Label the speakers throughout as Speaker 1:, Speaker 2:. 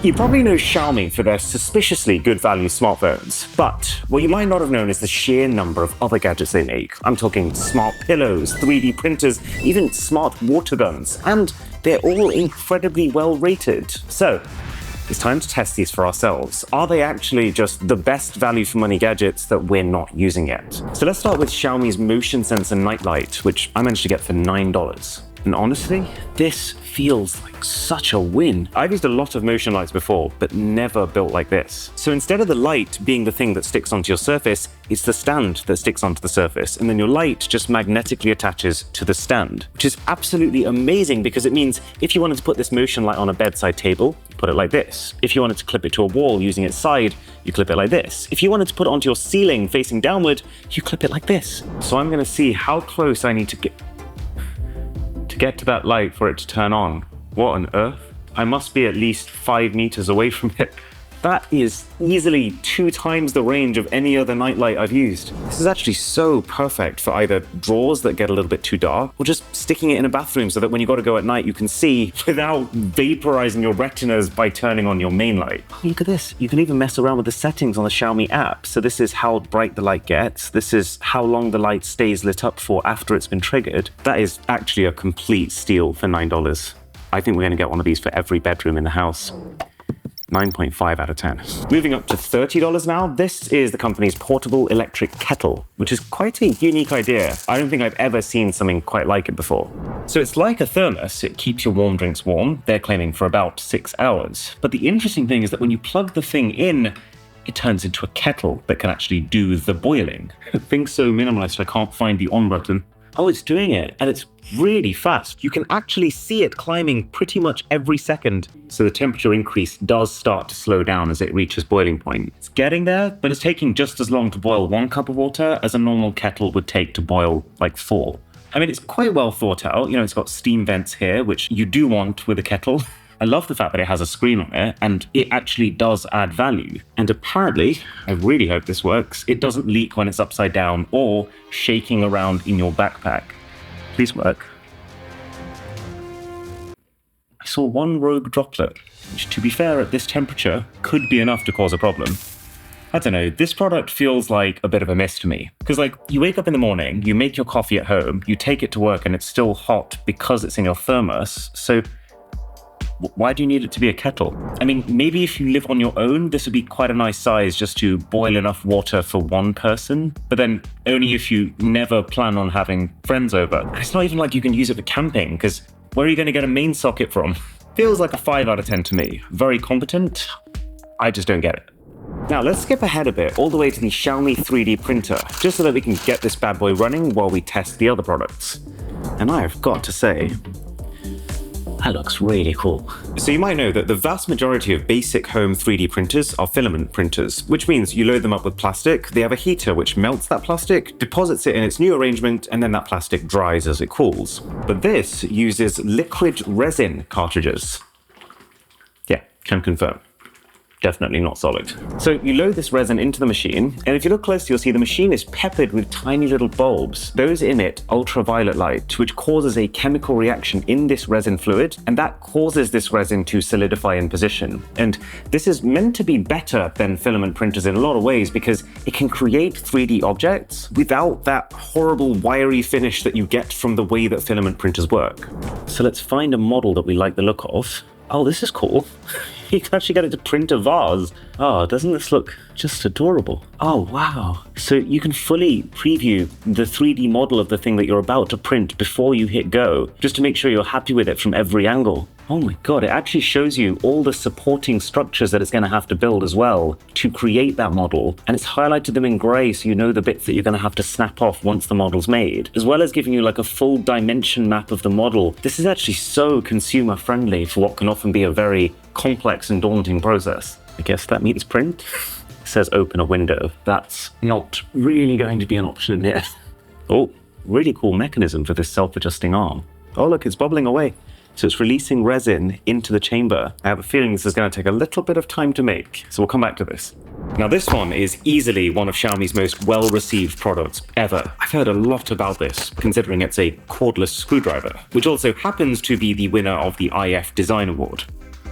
Speaker 1: You probably know Xiaomi for their suspiciously good value smartphones, but what you might not have known is the sheer number of other gadgets they make. I'm talking smart pillows, 3D printers, even smart water guns, and they're all incredibly well rated. So, it's time to test these for ourselves. Are they actually just the best value for money gadgets that we're not using yet? So let's start with Xiaomi's motion sensor Nightlight, which I managed to get for $9. And honestly, this feels like such a win. I've used a lot of motion lights before, but never built like this. So instead of the light being the thing that sticks onto your surface, it's the stand that sticks onto the surface, and then your light just magnetically attaches to the stand, which is absolutely amazing because it means if you wanted to put this motion light on a bedside table, you put it like this. If you wanted to clip it to a wall using its side, you clip it like this. If you wanted to put it onto your ceiling facing downward, you clip it like this. So I'm gonna see how close I need to get to that light for it to turn on. What on earth? I must be at least 5 meters away from it. That is easily 2 times the range of any other nightlight I've used. This is actually so perfect for either drawers that get a little bit too dark, or just sticking it in a bathroom so that when you got to go at night, you can see without vaporizing your retinas by turning on your main light. Look at this. You can even mess around with the settings on the Xiaomi app. So this is how bright the light gets. This is how long the light stays lit up for after it's been triggered. That is actually a complete steal for $9. I think we're going to get one of these for every bedroom in the house. 9.5 out of 10. Moving up to $30 now, this is the company's portable electric kettle, which is quite a unique idea. I don't think I've ever seen something quite like it before. So it's like a thermos, it keeps your warm drinks warm, they're claiming for about 6 hours. But the interesting thing is that when you plug the thing in, it turns into a kettle that can actually do the boiling. Thing's so minimalist, I can't find the on button. Oh, it's doing it, and it's really fast. You can actually see it climbing pretty much every second. So the temperature increase does start to slow down as it reaches boiling point. It's getting there, but it's taking just as long to boil 1 cup of water as a normal kettle would take to boil like 4. I mean, it's quite well thought out. You know, it's got steam vents here, which you do want with a kettle. I love the fact that it has a screen on it, and it actually does add value. And apparently, I really hope this works, it doesn't leak when it's upside down or shaking around in your backpack. Please work. I saw 1 rogue droplet, which to be fair at this temperature could be enough to cause a problem. I don't know, this product feels like a bit of a miss to me. Because like, you wake up in the morning, you make your coffee at home, you take it to work and it's still hot because it's in your thermos, so why do you need it to be a kettle? I mean, maybe if you live on your own, this would be quite a nice size just to boil enough water for 1 person, but then only if you never plan on having friends over. And it's not even like you can use it for camping, because where are you going to get a main socket from? Feels like a 5 out of 10 to me. Very competent. I just don't get it. Now let's skip ahead a bit, all the way to the Xiaomi 3D printer, just so that we can get this bad boy running while we test the other products. And I've got to say, that looks really cool. So you might know that the vast majority of basic home 3D printers are filament printers, which means you load them up with plastic, they have a heater which melts that plastic, deposits it in its new arrangement, and then that plastic dries as it cools. But this uses liquid resin cartridges. Yeah, can confirm. Definitely not solid. So you load this resin into the machine, and if you look closely, you'll see the machine is peppered with tiny little bulbs. Those emit ultraviolet light, which causes a chemical reaction in this resin fluid, and that causes this resin to solidify in position. And this is meant to be better than filament printers in a lot of ways because it can create 3D objects without that horrible wiry finish that you get from the way that filament printers work. So let's find a model that we like the look of. Oh, this is cool. You can actually get it to print a vase. Oh, doesn't this look just adorable? Oh, wow. So you can fully preview the 3D model of the thing that you're about to print before you hit go, just to make sure you're happy with it from every angle. Oh my God, it actually shows you all the supporting structures that it's going to have to build as well to create that model. And it's highlighted them in gray so you know the bits that you're going to have to snap off once the model's made, as well as giving you like a full dimension map of the model. This is actually so consumer friendly for what can often be a very complex and daunting process. I guess that means print. It says open a window. That's not really going to be an option here. Oh, really cool mechanism for this self-adjusting arm. Oh look, it's bubbling away. So it's releasing resin into the chamber. I have a feeling this is going to take a little bit of time to make, so we'll come back to this. Now this one is easily one of Xiaomi's most well-received products ever. I've heard a lot about this, considering it's a cordless screwdriver, which also happens to be the winner of the IF Design Award.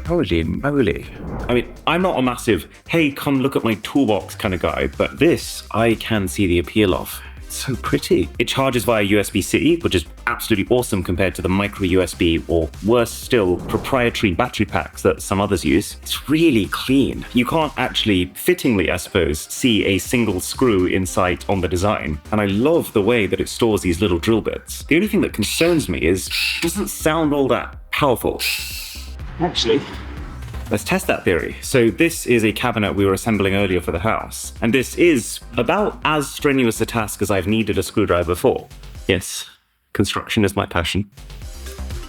Speaker 1: Holy moly. I mean, I'm not a massive, hey, come look at my toolbox kind of guy, but this I can see the appeal of. It's so pretty. It charges via USB-C, which is absolutely awesome compared to the micro USB or worse still, proprietary battery packs that some others use. It's really clean. You can't actually, fittingly I suppose, see a single screw in sight on the design. And I love the way that it stores these little drill bits. The only thing that concerns me is it doesn't sound all that powerful. Actually, let's test that theory. So this is a cabinet we were assembling earlier for the house, and this is about as strenuous a task as I've needed a screwdriver for. Yes, construction is my passion.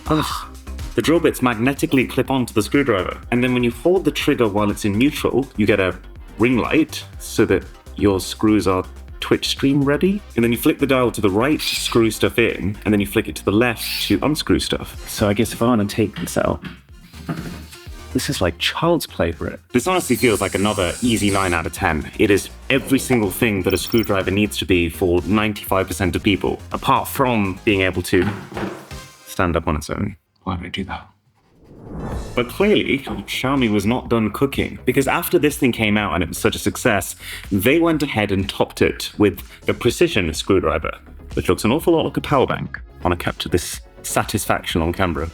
Speaker 1: The drill bits magnetically clip onto the screwdriver, and then when you hold the trigger while it's in neutral, you get a ring light so that your screws are Twitch stream ready, and then you flick the dial to the right to screw stuff in, and then you flick it to the left to unscrew stuff. So I guess if I want to take this out, this is like child's play for it. This honestly feels like another easy 9 out of 10. It is every single thing that a screwdriver needs to be for 95% of people, apart from being able to stand up on its own. Why did I do that? But clearly, Xiaomi was not done cooking, because after this thing came out and it was such a success, they went ahead and topped it with the Precision screwdriver, which looks an awful lot like a power bank. I want to capture this satisfaction on camera.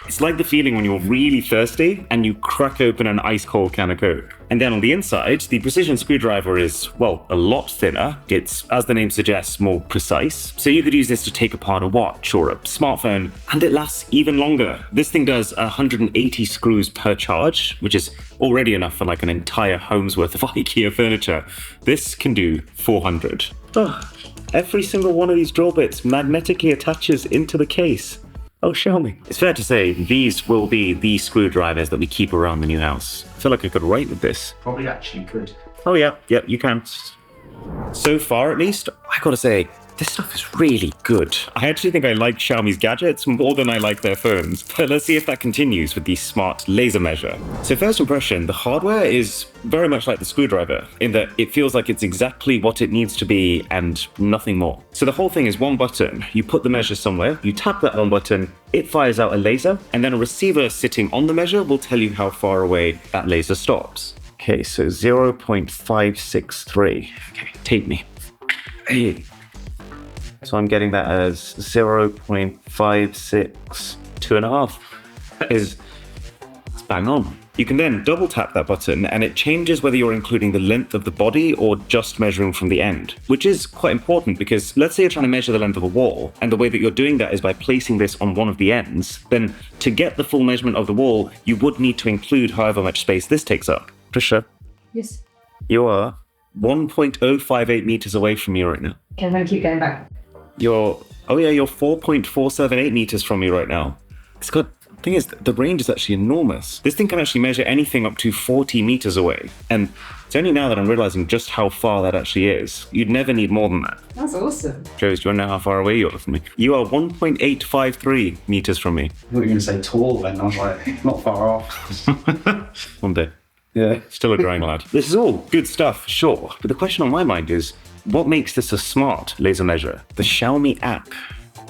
Speaker 1: It's like the feeling when you're really thirsty and you crack open an ice cold can of Coke. And then on the inside, the Precision screwdriver is, well, a lot thinner. It's, as the name suggests, more precise. So you could use this to take apart a watch or a smartphone, and it lasts even longer. This thing does 180 screws per charge, which is already enough for like an entire home's worth of IKEA furniture. This can do 400. Every single one of these drill bits magnetically attaches into the case. Oh, Xiaomi. It's fair to say these will be the screwdrivers that we keep around the new house. I feel like I could write with this.
Speaker 2: Probably actually could.
Speaker 1: Oh yeah, you can. So far at least, I gotta say, this stuff is really good. I actually think I like Xiaomi's gadgets more than I like their phones. But let's see if that continues with the smart laser measure. So first impression, the hardware is very much like the screwdriver in that it feels like it's exactly what it needs to be and nothing more. So the whole thing is one button. You put the measure somewhere, you tap that one button, it fires out a laser, and then a receiver sitting on the measure will tell you how far away that laser stops. Okay, so 0.563. Okay, take me. Hey. So I'm getting that as 0.562.5. That is, it's bang on. You can then double tap that button and it changes whether you're including the length of the body or just measuring from the end, which is quite important because let's say you're trying to measure the length of a wall and the way that you're doing that is by placing this on one of the ends, then to get the full measurement of the wall, you would need to include however much space this takes up. Trisha?
Speaker 3: Yes.
Speaker 1: You are 1.058 meters away from me right now.
Speaker 3: Can I keep going back?
Speaker 1: You're 4.478 meters from me right now. It's got, the thing is, the range is actually enormous. This thing can actually measure anything up to 40 meters away. And it's only now that I'm realizing just how far that actually is. You'd never need more than that.
Speaker 3: That's awesome.
Speaker 1: Joes, do you want to know how far away you are from me? You are 1.853 meters from me.
Speaker 2: I thought you were going to say tall then. I was like, not far off.
Speaker 1: One day.
Speaker 2: Yeah.
Speaker 1: Still a growing lad. This is all good stuff, sure. But the question on my mind is, what makes this a smart laser measure? The Xiaomi app.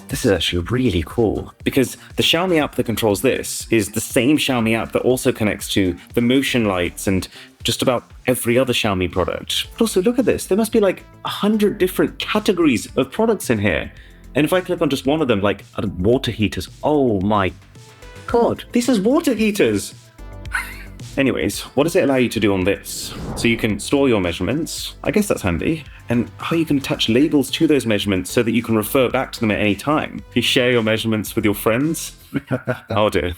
Speaker 1: This is actually really cool because the Xiaomi app that controls this is the same Xiaomi app that also connects to the motion lights and just about every other Xiaomi product. But also look at this. There must be like 100 different categories of products in here. And if I click on just one of them, like water heaters, oh my God, this is water heaters. Anyways, what does it allow you to do on this? So you can store your measurements, I guess that's handy, and how you can attach labels to those measurements so that you can refer back to them at any time. You share your measurements with your friends. Oh dear,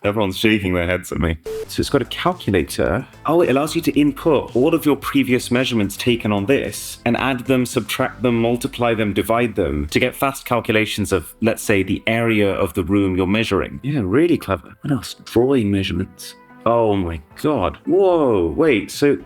Speaker 1: everyone's shaking their heads at me. So it's got a calculator. Oh, it allows you to input all of your previous measurements taken on this and add them, subtract them, multiply them, divide them to get fast calculations of, let's say, the area of the room you're measuring. Yeah, really clever. What else? Drawing measurements. Oh my God. Whoa, wait, so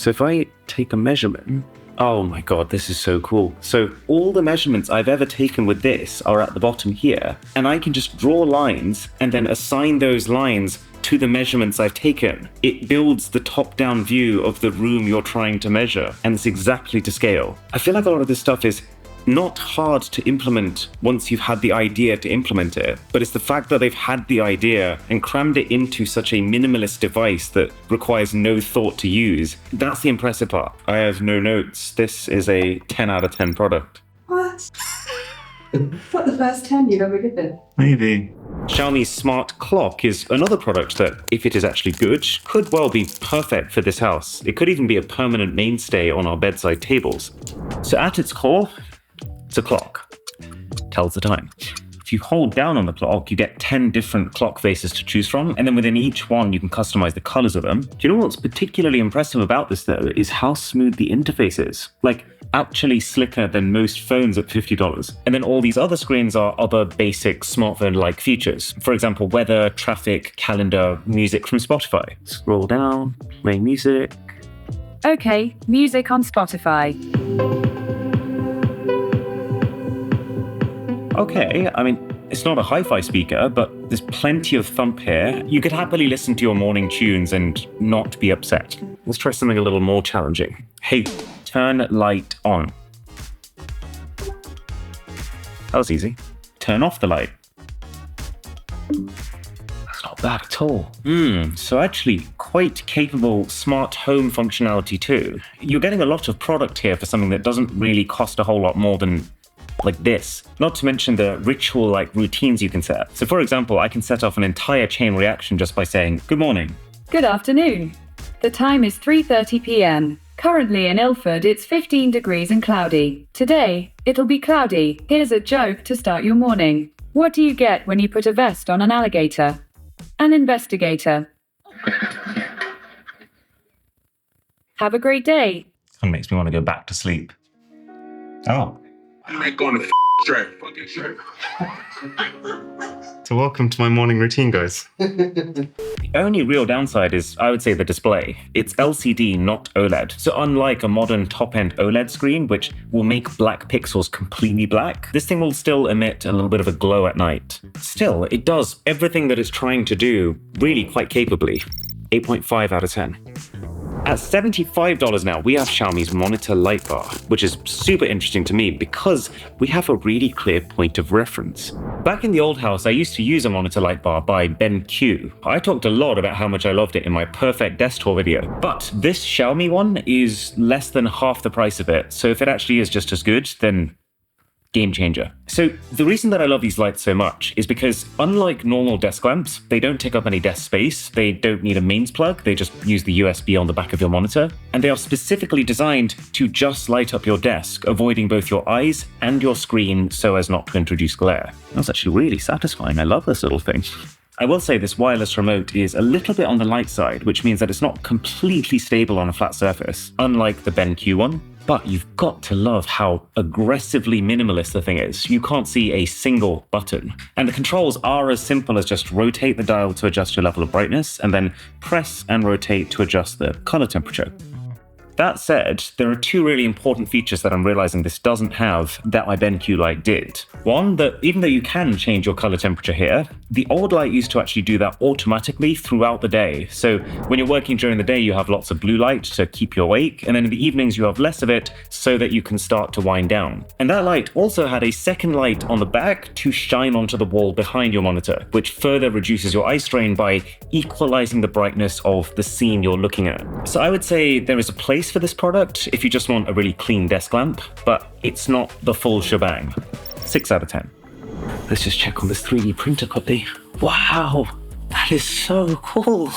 Speaker 1: if I take a measurement, oh my God, this is so cool. So all the measurements I've ever taken with this are at the bottom here, and I can just draw lines and then assign those lines to the measurements I've taken. It builds the top-down view of the room you're trying to measure, and it's exactly to scale. I feel like a lot of this stuff is not hard to implement once you've had the idea to implement it, but it's the fact that they've had the idea and crammed it into such a minimalist device that requires no thought to use. That's the impressive part. I have no notes. This is a 10 out of 10 product.
Speaker 3: What? What, the first 10 you've ever given?
Speaker 1: Maybe. Xiaomi's smart clock is another product that, if it is actually good, could well be perfect for this house. It could even be a permanent mainstay on our bedside tables. So at its core, it's a clock. Tells the time. If you hold down on the clock, you get 10 different clock faces to choose from, and then within each one, you can customize the colors of them. Do you know what's particularly impressive about this, though, is how smooth the interface is? Like, actually slicker than most phones at $50. And then all these other screens are other basic smartphone-like features. For example, weather, traffic, calendar, music from Spotify. Scroll down, play music.
Speaker 4: Okay, music on Spotify.
Speaker 1: Okay, I mean, it's not a hi-fi speaker, but there's plenty of thump here. You could happily listen to your morning tunes and not be upset. Let's try something a little more challenging. Hey, turn light on. That was easy. Turn off the light. That's not bad at all. So actually quite capable smart home functionality too. You're getting a lot of product here for something that doesn't really cost a whole lot more than like this. Not to mention the ritual-like routines you can set. So for example, I can set off an entire chain reaction just by saying, good morning.
Speaker 4: Good afternoon. The time is 3:30 p.m. Currently in Ilford, it's 15 degrees and cloudy. Today, it'll be cloudy. Here's a joke to start your morning. What do you get when you put a vest on an alligator? An investigator. Have a great day.
Speaker 1: Kind of makes me want to go back to sleep. Oh.
Speaker 5: I'm not going to straight, fucking straight.
Speaker 1: So welcome to my morning routine, guys. The only real downside is, I would say, the display. It's LCD, not OLED. So unlike a modern top-end OLED screen, which will make black pixels completely black, this thing will still emit a little bit of a glow at night. Still, it does everything that it's trying to do really quite capably. 8.5 out of 10. At $75 now, we have Xiaomi's monitor light bar, which is super interesting to me because we have a really clear point of reference. Back in the old house, I used to use a monitor light bar by BenQ. I talked a lot about how much I loved it in my perfect desktop video, but this Xiaomi one is less than half the price of it, so if it actually is just as good, then game changer. So the reason that I love these lights so much is because unlike normal desk lamps, they don't take up any desk space, they don't need a mains plug, they just use the USB on the back of your monitor, and they are specifically designed to just light up your desk, avoiding both your eyes and your screen so as not to introduce glare. That's actually really satisfying. I love this little thing. I will say this wireless remote is a little bit on the light side, which means that it's not completely stable on a flat surface, unlike the BenQ one. But you've got to love how aggressively minimalist the thing is. You can't see a single button. And the controls are as simple as just rotate the dial to adjust your level of brightness, and then press and rotate to adjust the color temperature. That said, there are two really important features that I'm realizing this doesn't have that my BenQ light did. One, that even though you can change your color temperature here, the old light used to actually do that automatically throughout the day. So when you're working during the day, you have lots of blue light to keep you awake, and then in the evenings you have less of it so that you can start to wind down. And that light also had a second light on the back to shine onto the wall behind your monitor, which further reduces your eye strain by equalizing the brightness of the scene you're looking at. So I would say there is a place for this product if you just want a really clean desk lamp, but it's not the full shebang. 6 out of 10. Let's just check on this 3D printer puppy. Wow, that is so cool.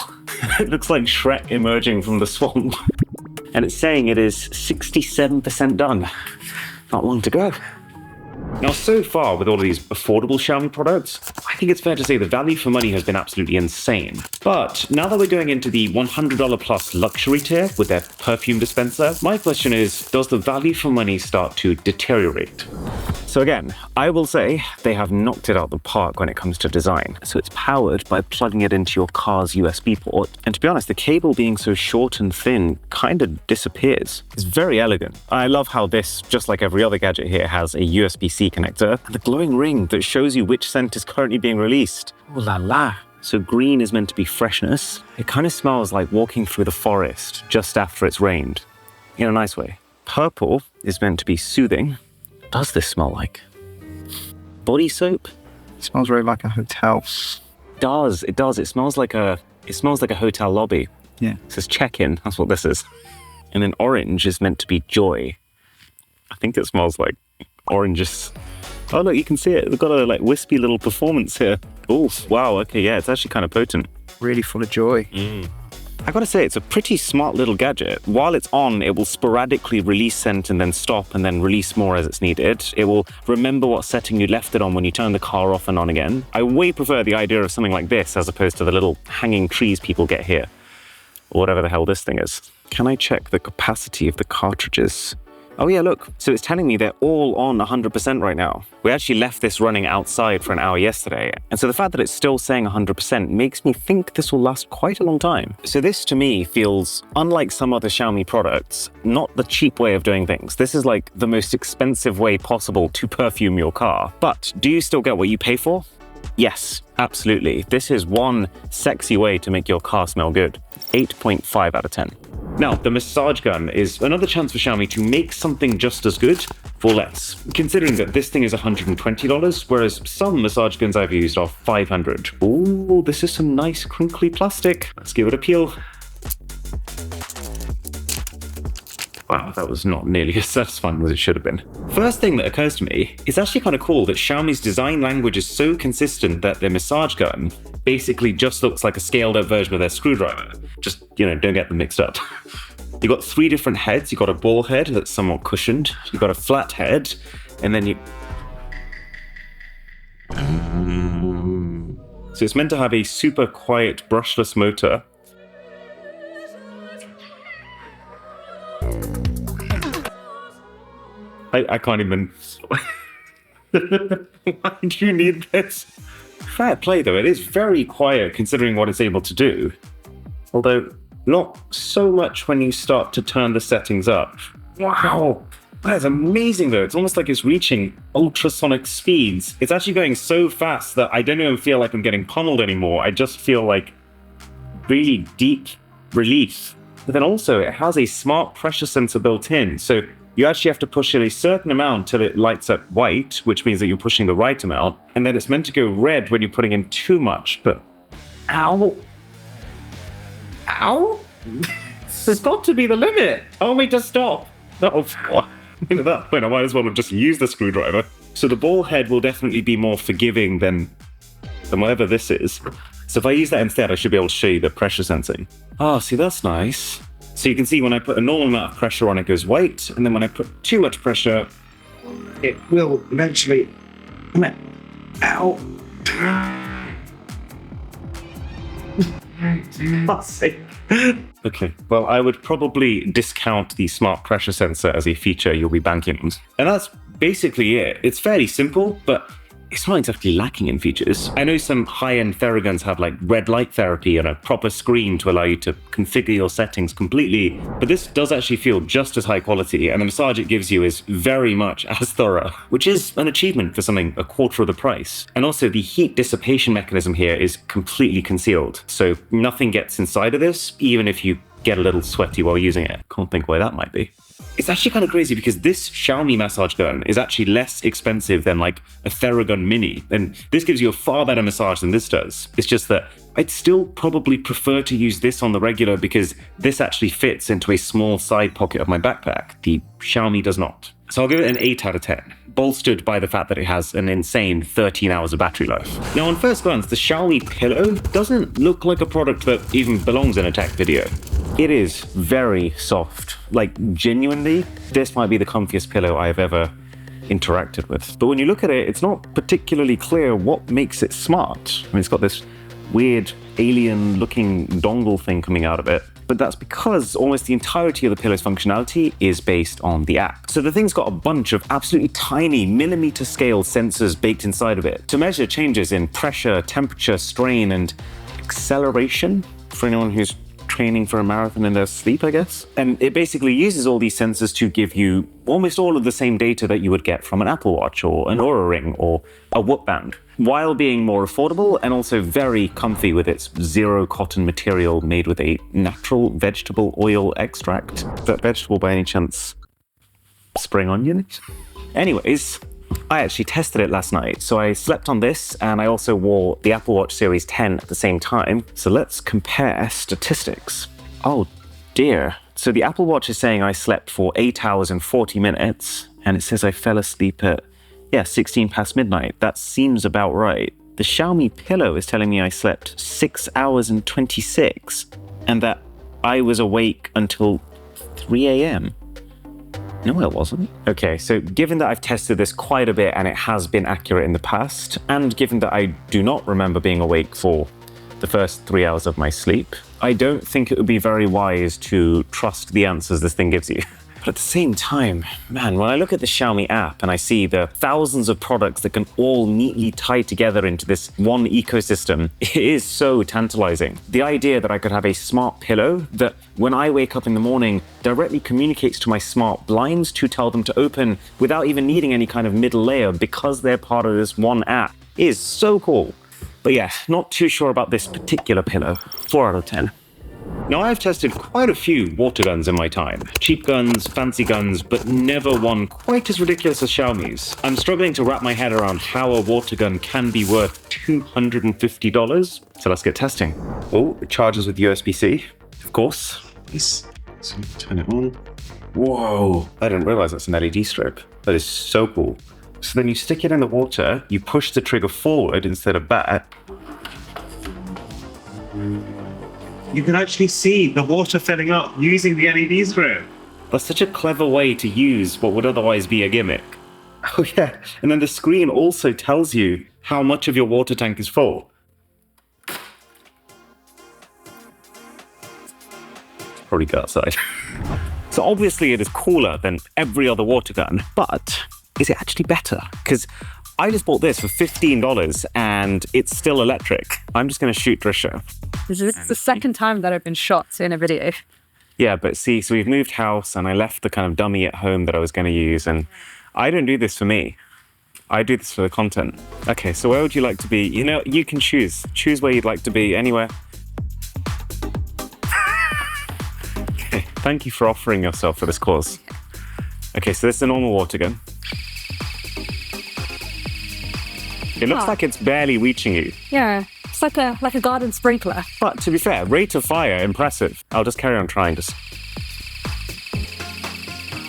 Speaker 1: It looks like Shrek emerging from the swamp. And it's saying it is 67% done. Not long to go. Now, so far with all of these affordable Xiaomi products, I think it's fair to say the value for money has been absolutely insane. But now that we're going into the $100 plus luxury tier with their perfume dispenser, my question is, does the value for money start to deteriorate? So again, I will say they have knocked it out the park when it comes to design. So it's powered by plugging it into your car's USB port. And to be honest, the cable being so short and thin kind of disappears. It's very elegant. I love how this, just like every other gadget here, has a USB-C connector and the glowing ring that shows you which scent is currently being released. Ooh la la. So green is meant to be freshness. It kind of smells like walking through the forest just after it's rained, in a nice way. Purple is meant to be soothing. does this smell like? Body soap?
Speaker 2: It smells very like a hotel.
Speaker 1: It does. It smells like a hotel lobby.
Speaker 2: Yeah.
Speaker 1: It says check-in. That's what this is. And then orange is meant to be joy. I think it smells like oranges. Oh look, you can see it. They've got a like wispy little performance here. Oh wow. Okay, yeah, it's actually kind of potent.
Speaker 2: Really full of joy.
Speaker 1: I gotta say, it's a pretty smart little gadget. While it's on, it will sporadically release scent and then stop and then release more as it's needed. It will remember what setting you left it on when you turn the car off and on again. I way prefer the idea of something like this as opposed to the little hanging trees people get here. Or whatever the hell this thing is. Can I check the capacity of the cartridges? Oh yeah, look. So it's telling me they're all on 100% right now. We actually left this running outside for an hour yesterday. And so the fact that it's still saying 100% makes me think this will last quite a long time. So this to me feels, unlike some other Xiaomi products, not the cheap way of doing things. This is like the most expensive way possible to perfume your car. But do you still get what you pay for? Yes, absolutely. This is one sexy way to make your car smell good. 8.5 out of 10. Now, the Massage Gun is another chance for Xiaomi to make something just as good for less. Considering that this thing is $120, whereas some massage guns I've used are $500. Ooh, this is some nice crinkly plastic. Let's give it a peel. Wow, that was not nearly as satisfying as it should have been. First thing that occurs to me, it's actually kind of cool that Xiaomi's design language is so consistent that their massage gun basically just looks like a scaled up version of their screwdriver. Just, don't get them mixed up. You've got 3 different heads. You've got a ball head that's somewhat cushioned. You've got a flat head, and then you... So it's meant to have a super quiet brushless motor. I can't even... Why do you need this? Fair play though, it is very quiet considering what it's able to do. Although, not so much when you start to turn the settings up. Wow! That is amazing though, it's almost like it's reaching ultrasonic speeds. It's actually going so fast that I don't even feel like I'm getting pummeled anymore, I just feel like really deep relief. But then also, it has a smart pressure sensor built in, so you actually have to push it a certain amount till it lights up white, which means that you're pushing the right amount, and then it's meant to go red when you're putting in too much, but... Ow! Ow! There's got to be the limit! Oh, wait, just stop! No, at that point, I might as well have just used the screwdriver. So the ball head will definitely be more forgiving than whatever this is. So if I use that instead, I should be able to show you the pressure sensing. Oh, see, that's nice. So you can see when I put a normal amount of pressure on, it goes white, and then when I put too much pressure, it will eventually... Ow! Fuck's sake. Okay, well, I would probably discount the smart pressure sensor as a feature you'll be banking on. And that's basically it. It's fairly simple, but it's not exactly lacking in features. I know some high-end Theraguns have like red light therapy and a proper screen to allow you to configure your settings completely, but this does actually feel just as high quality, and the massage it gives you is very much as thorough, which is an achievement for something a quarter of the price. And also the heat dissipation mechanism here is completely concealed, so nothing gets inside of this, even if you get a little sweaty while using it. Can't think why that might be. It's actually kind of crazy because this Xiaomi Massage Gun is actually less expensive than like a Theragun Mini, and this gives you a far better massage than this does. It's just that I'd still probably prefer to use this on the regular because this actually fits into a small side pocket of my backpack. The Xiaomi does not. So I'll give it an 8 out of 10, bolstered by the fact that it has an insane 13 hours of battery life. Now on first glance, the Xiaomi Pillow doesn't look like a product that even belongs in a tech video. It is very soft. Like genuinely, this might be the comfiest pillow I've ever interacted with. But when you look at it, it's not particularly clear what makes it smart. I mean, it's got this weird alien looking dongle thing coming out of it. But that's because almost the entirety of the pillow's functionality is based on the app. So the thing's got a bunch of absolutely tiny millimeter scale sensors baked inside of it to measure changes in pressure, temperature, strain, and acceleration for anyone who's training for a marathon in their sleep, I guess. And it basically uses all these sensors to give you almost all of the same data that you would get from an Apple Watch or an Oura Ring or a Whoop Band, while being more affordable and also very comfy with its zero cotton material made with a natural vegetable oil extract. Is that vegetable by any chance spring onion? Anyways, I actually tested it last night. So I slept on this and I also wore the Apple Watch Series 10 at the same time. So let's compare statistics. Oh dear. So the Apple Watch is saying I slept for 8 hours and 40 minutes. And it says I fell asleep at, 16 past midnight. That seems about right. The Xiaomi Pillow is telling me I slept 6 hours and 26. And that I was awake until 3 a.m. No, it wasn't. Okay, so given that I've tested this quite a bit and it has been accurate in the past, and given that I do not remember being awake for the first 3 hours of my sleep, I don't think it would be very wise to trust the answers this thing gives you. But at the same time, man, when I look at the Xiaomi app and I see the thousands of products that can all neatly tie together into this one ecosystem, it is so tantalizing. The idea that I could have a smart pillow that when I wake up in the morning directly communicates to my smart blinds to tell them to open without even needing any kind of middle layer because they're part of this one app is so cool. But yeah, not too sure about this particular pillow. 4 out of 10. Now, I've tested quite a few water guns in my time. Cheap guns, fancy guns, but never one quite as ridiculous as Xiaomi's. I'm struggling to wrap my head around how a water gun can be worth $250. So let's get testing. Oh, it charges with USB-C, of course. Nice. So turn it on. Whoa, I didn't realize that's an LED strip. That is so cool. So then you stick it in the water, you push the trigger forward instead of back. You can actually see the water filling up using the LED strip. That's such a clever way to use what would otherwise be a gimmick. Oh yeah, and then the screen also tells you how much of your water tank is full. Probably go outside. So obviously it is cooler than every other water gun, but is it actually better? Because I just bought this for $15 and it's still electric. I'm just going to shoot Drisha.
Speaker 3: This is the second time that I've been shot in a video.
Speaker 1: Yeah, but see, so we've moved house and I left the kind of dummy at home that I was going to use, and I don't do this for me. I do this for the content. Okay, so where would you like to be? You know, you can choose. Choose where you'd like to be, anywhere. Okay, thank you for offering yourself for this cause. Okay, so this is a normal water gun. It looks like it's barely reaching you.
Speaker 3: Yeah, it's like a garden sprinkler.
Speaker 1: But to be fair, rate of fire, impressive. I'll just carry on trying this.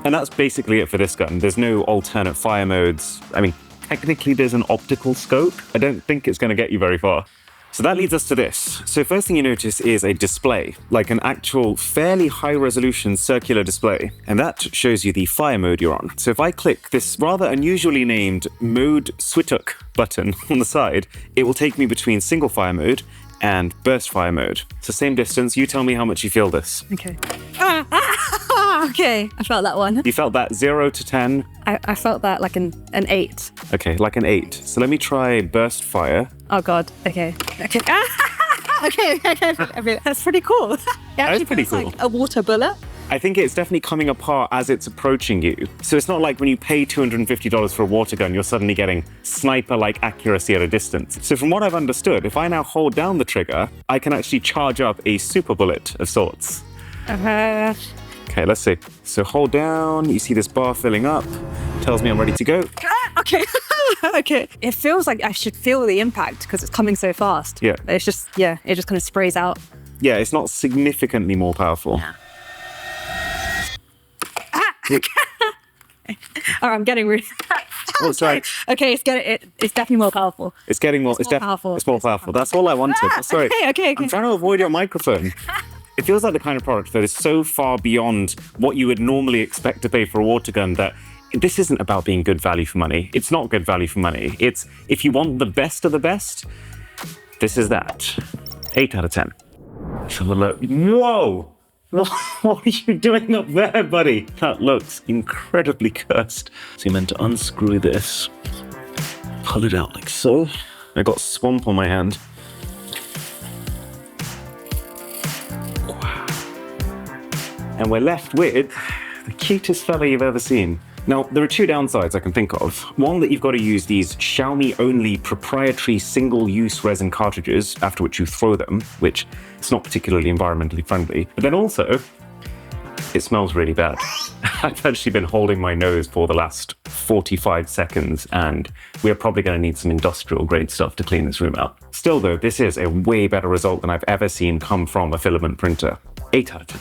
Speaker 1: And that's basically it for this gun. There's no alternate fire modes. I mean, technically there's an optical scope. I don't think it's going to get you very far. So that leads us to this. So first thing you notice is a display, like an actual fairly high resolution circular display. And that shows you the fire mode you're on. So if I click this rather unusually named mode swituk button on the side, it will take me between single fire mode and burst fire mode. So same distance, you tell me how much you feel this.
Speaker 3: Okay. Okay, I felt that one.
Speaker 1: You felt that 0 to 10?
Speaker 3: I felt that like an 8.
Speaker 1: Okay, like an 8. So let me try burst fire.
Speaker 3: Oh god, okay. Okay. Okay. That's pretty cool. It actually
Speaker 1: pretty
Speaker 3: feels
Speaker 1: cool.
Speaker 3: like a water bullet.
Speaker 1: I think it's definitely coming apart as it's approaching you. So it's not like when you pay $250 for a water gun, you're suddenly getting sniper-like accuracy at a distance. So from what I've understood, if I now hold down the trigger, I can actually charge up a super bullet of sorts. Okay, let's see. So hold down, you see this bar filling up, tells me I'm ready to go.
Speaker 3: Okay. Okay. It feels like I should feel the impact because it's coming so fast.
Speaker 1: Yeah.
Speaker 3: It's just, it just kind of sprays out.
Speaker 1: Yeah, it's not significantly more powerful.
Speaker 3: Oh, I'm getting really...
Speaker 1: Oh, sorry.
Speaker 3: Okay, it's definitely more powerful.
Speaker 1: It's getting more,
Speaker 3: It's more powerful.
Speaker 1: It's more powerful. That's all I wanted. Sorry.
Speaker 3: Okay.
Speaker 1: I'm trying to avoid your microphone. It feels like the kind of product that is so far beyond what you would normally expect to pay for a water gun that this isn't about being good value for money. It's not good value for money. It's, if you want the best of the best, this is that. 8 out of 10. Let's have a look. Whoa! What are you doing up there, buddy? That looks incredibly cursed. So you're meant to unscrew this, pull it out like so. I got swamp on my hand. Wow. And we're left with the cutest fella you've ever seen. Now, there are 2 downsides I can think of. One, that you've got to use these Xiaomi-only proprietary single-use resin cartridges, after which you throw them, which is not particularly environmentally friendly. But then also, It smells really bad. I've actually been holding my nose for the last 45 seconds, and we're probably going to need some industrial grade stuff to clean this room out. Still though, this is a way better result than I've ever seen come from a filament printer. 8 out of 10.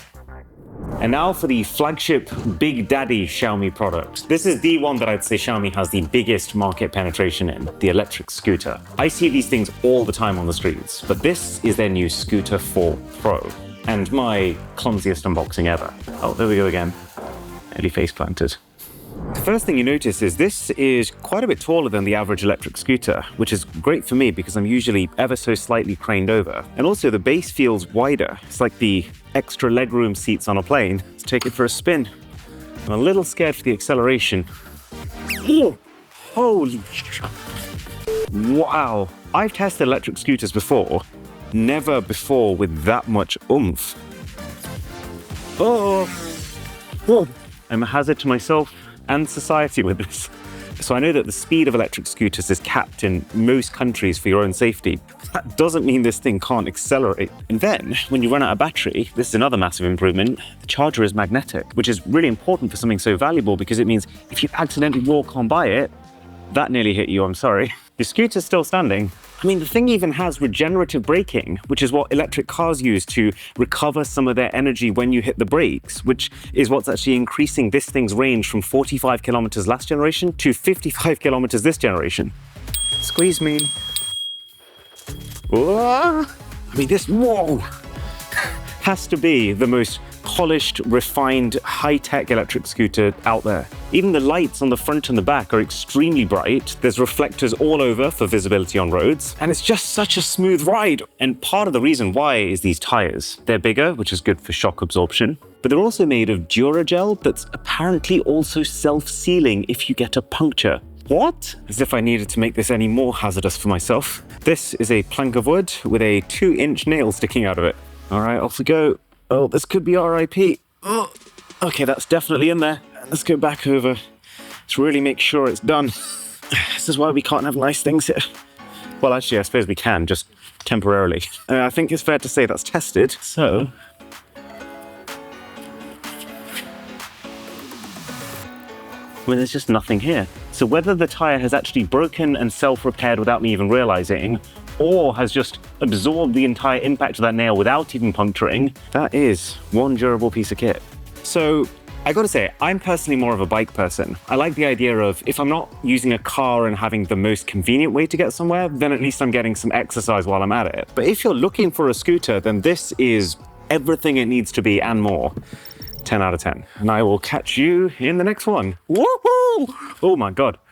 Speaker 1: And now for the flagship Big Daddy Xiaomi product. This is the one that I'd say Xiaomi has the biggest market penetration in, the electric scooter. I see these things all the time on the streets, but this is their new Scooter 4 Pro. And my clumsiest unboxing ever. Oh, there we go again. Nearly face planted. The first thing you notice is this is quite a bit taller than the average electric scooter, which is great for me because I'm usually ever so slightly craned over. And also the base feels wider. It's like the extra legroom seats on a plane. Let's take it for a spin. I'm a little scared for the acceleration. Oh, holy sh! Wow. I've tested electric scooters before. Never before with that much oomph. Oh. I'm a hazard to myself and society with this. So I know that the speed of electric scooters is capped in most countries for your own safety. That doesn't mean this thing can't accelerate. And then, when you run out of battery, this is another massive improvement, the charger is magnetic, which is really important for something so valuable because it means if you accidentally walk on by it, that nearly hit you, I'm sorry. The scooter's still standing. I mean, the thing even has regenerative braking, which is what electric cars use to recover some of their energy when you hit the brakes, which is what's actually increasing this thing's range from 45 kilometers last generation to 55 kilometers this generation. Squeeze me. Whoa. I mean, this, whoa, has to be the most polished, refined, high-tech electric scooter out there. Even the lights on the front and the back are extremely bright. There's reflectors all over for visibility on roads, and it's just such a smooth ride. And part of the reason why is these tires. They're bigger, which is good for shock absorption, but they're also made of Duragel that's apparently also self-sealing if you get a puncture. What? As if I needed to make this any more hazardous for myself. This is a plank of wood with a 2-inch nail sticking out of it. All right, off we go. Oh, this could be RIP. Oh, okay, that's definitely in there. Let's go back over. Let's really make sure it's done. This is why we can't have nice things here. Well, actually, I suppose we can, just temporarily. I think it's fair to say that's tested. So, well, there's just nothing here. So whether the tire has actually broken and self-repaired without me even realizing, or has just absorbed the entire impact of that nail without even puncturing, that is one durable piece of kit. So I gotta say, I'm personally more of a bike person. I like the idea of if I'm not using a car and having the most convenient way to get somewhere, then at least I'm getting some exercise while I'm at it. But if you're looking for a scooter, then this is everything it needs to be and more. 10 out of 10. And I will catch you in the next one. Woohoo! Oh my God.